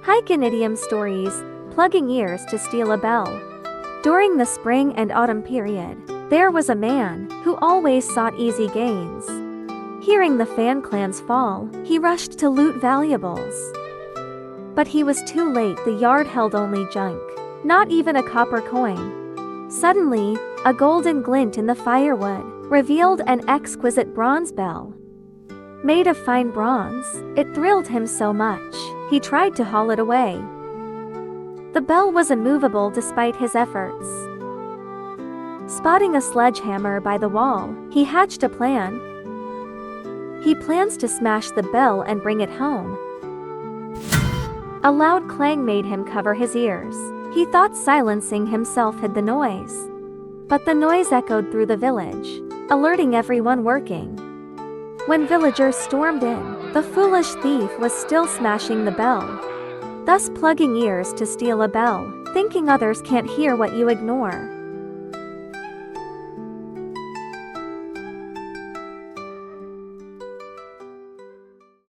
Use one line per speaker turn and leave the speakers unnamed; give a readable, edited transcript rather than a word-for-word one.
Hike in Idiom Stories Plugging Ears to Steal a Bell. During the spring and autumn period, there was a man who always sought easy gains. Hearing the fan clans fall, he rushed to loot valuables. But he was too late. The yard held only junk, not even a copper coin. Suddenly, a golden glint in the firewood revealed an exquisite bronze bell. Made of fine bronze, it thrilled him so much, he tried to haul it away. The bell was immovable despite his efforts. Spotting a sledgehammer by the wall, he hatched a plan. He plans to smash the bell and bring it home. A loud clang made him cover his ears. He thought silencing himself hid the noise. But the noise echoed through the village, alerting everyone working. When villagers stormed in, the foolish thief was still smashing the bell, thus plugging ears to steal a bell, thinking others can't hear what you ignore.